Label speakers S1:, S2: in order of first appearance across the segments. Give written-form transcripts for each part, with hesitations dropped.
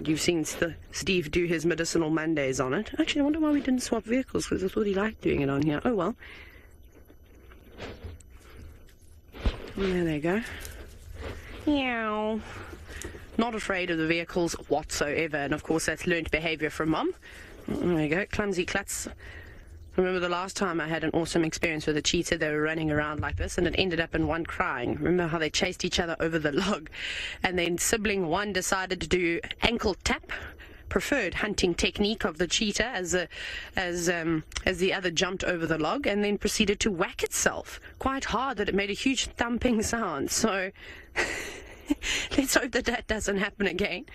S1: You've seen Steve do his medicinal Mondays on it. Actually, I wonder why we didn't swap vehicles, because I thought he liked doing it on here. Oh well. There they go. Meow. Not afraid of the vehicles whatsoever, and of course that's learned behavior from Mom. There you go, clumsy klutz. Remember the last time I had an awesome experience with a cheetah? They were running around like this, and it ended up in one crying. Remember how they chased each other over the log? And then sibling one decided to do ankle tap, preferred hunting technique of the cheetah, as the other jumped over the log, and then proceeded to whack itself quite hard that it made a huge thumping sound. So let's hope that that doesn't happen again.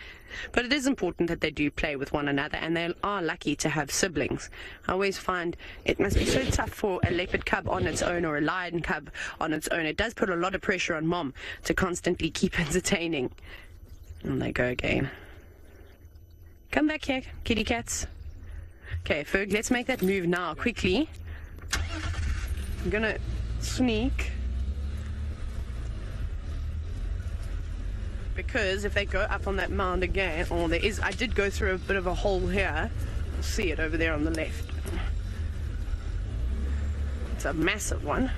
S1: But it is important that they do play with one another, and they are lucky to have siblings. I always find it must be so tough for a leopard cub on its own or a lion cub on its own. It does put a lot of pressure on Mom to constantly keep entertaining. And they go again. Come back here, kitty cats. Okay, Ferg, let's make that move now, quickly. I'm gonna sneak. Because if they go up on that mound again, or there is, I did go through a bit of a hole here. You'll see it over there on the left. It's a massive one.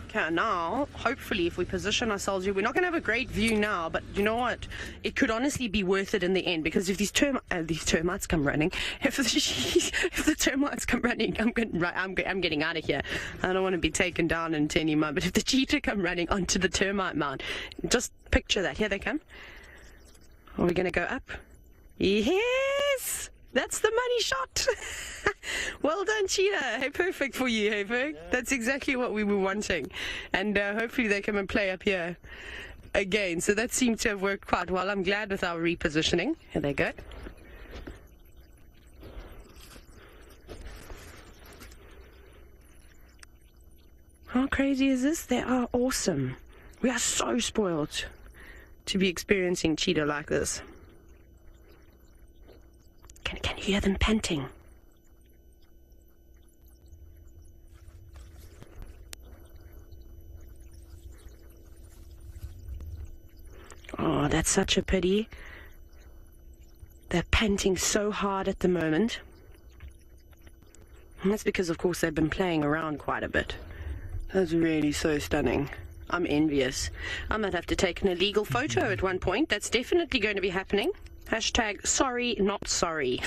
S1: Okay, now, hopefully, if we position ourselves here, we're not going to have a great view now, but you know what? It could honestly be worth it in the end, because if these termites come running, if the termites come running, I'm getting out of here. I don't want to be taken down into any mud, but if the cheetah come running onto the termite mound, just picture that. Here they come. Are we going to go up? Yes! That's the money shot. Well done, cheetah. Hey, perfect for you, hey, Ferg. Yeah. That's exactly what we were wanting. And hopefully they come and play up here again. So that seemed to have worked quite well. I'm glad with our repositioning. Here they go. How crazy is this? They are awesome. We are so spoiled to be experiencing cheetah like this. Can you hear them panting? Oh, that's such a pity. They're panting so hard at the moment. And that's because, of course, they've been playing around quite a bit. That's really so stunning. I'm envious. I might have to take an illegal photo at one point. That's definitely going to be happening. Hashtag sorry, not sorry.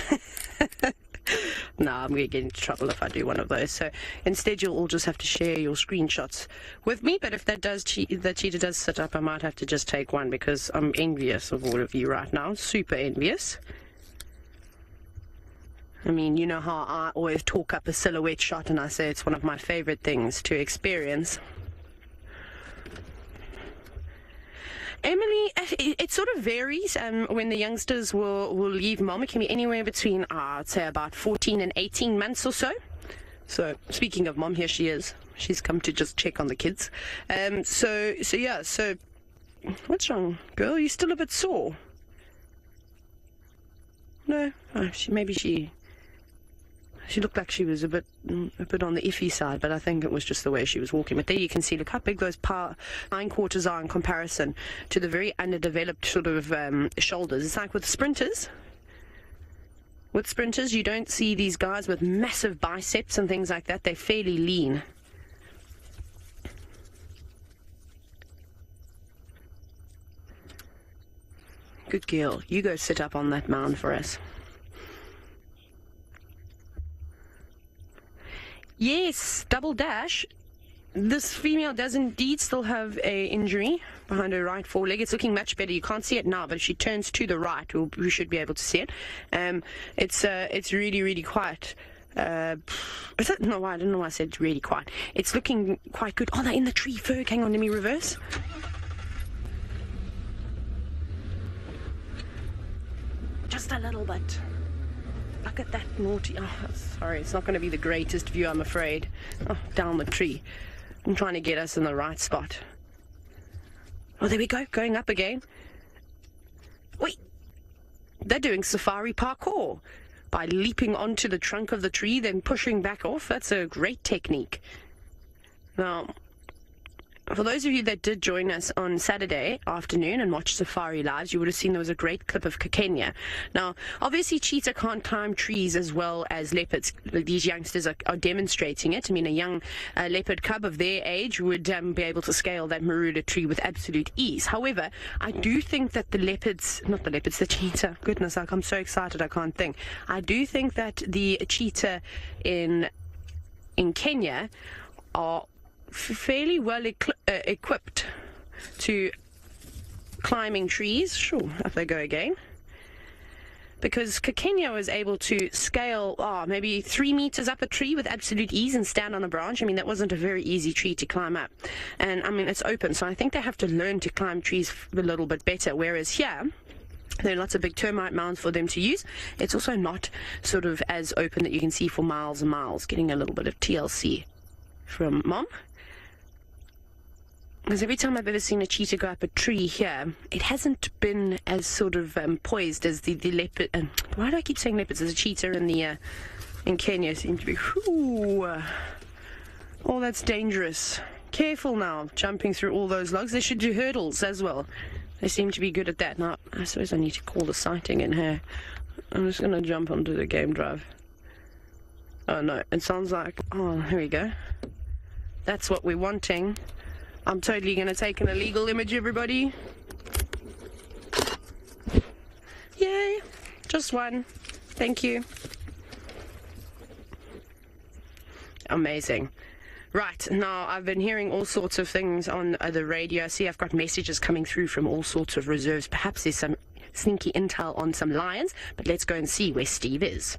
S1: No, I'm going to get into trouble if I do one of those. So instead, you'll all just have to share your screenshots with me. But if that cheetah does sit up, I might have to just take one, because I'm envious of all of you right now. Super envious. I mean, you know how I always talk up a silhouette shot, and I say it's one of my favorite things to experience. Emily, it sort of varies when the youngsters will leave Mom. It can be anywhere between, I'd say, about 14 and 18 months or so. So, speaking of Mom, here she is. She's come to just check on the kids. So what's wrong, girl? You're still a bit sore? No? Oh, maybe she looked like she was a bit on the iffy side, but I think it was just the way she was walking. But there you can see, look how big those hindquarters are in comparison to the very underdeveloped sort of shoulders. It's like with sprinters. With sprinters, you don't see these guys with massive biceps and things like that. They're fairly lean. Good girl. You go sit up on that mound for us. Yes, double dash. This female does indeed still have an injury behind her right foreleg. It's looking much better. You can't see it now, but if she turns to the right, we should be able to see it. It's really, really quiet. Is it? No, I don't know why I said really quiet. It's looking quite good. Oh, they're in the tree, Ferg. Hang on, let me reverse. Just a little bit. Look at that naughty. Oh, sorry, it's not going to be the greatest view, I'm afraid. Oh, down the tree. I'm trying to get us in the right spot. Oh, there we go, going up again. Wait, they're doing safari parkour by leaping onto the trunk of the tree, then pushing back off. That's a great technique. Now, for those of you that did join us on Saturday afternoon and watched Safari Lives, you would have seen there was a great clip of Kenya. Now, obviously, cheetah can't climb trees as well as leopards. These youngsters are demonstrating it. I mean, a young leopard cub of their age would be able to scale that marula tree with absolute ease. However, I do think that the cheetah, goodness, I'm so excited I can't think. I do think that the cheetah in Kenya are fairly well equipped to climbing trees. Sure, up they go again. Because Kenya was able to scale maybe 3 meters up a tree with absolute ease and stand on a branch. I mean, that wasn't a very easy tree to climb up. And I mean, it's open, so I think they have to learn to climb trees a little bit better. Whereas here, there are lots of big termite mounds for them to use. It's also not sort of as open that you can see for miles and miles. Getting a little bit of TLC from Mom. Because every time I've ever seen a cheetah go up a tree here, it hasn't been as sort of poised as the leopard. Why do I keep saying leopards? There's a cheetah in Kenya seem to be. Oh, that's dangerous. Careful now, jumping through all those logs. They should do hurdles as well. They seem to be good at that. Now, I suppose I need to call the sighting in here. I'm just going to jump onto the game drive. Oh no, it sounds like. Oh, here we go. That's what we're wanting. I'm totally going to take an illegal image, everybody. Yay. Just one. Thank you. Amazing. Right, now I've been hearing all sorts of things on the radio. I see I've got messages coming through from all sorts of reserves. Perhaps there's some sneaky intel on some lions, but let's go and see where Steve is.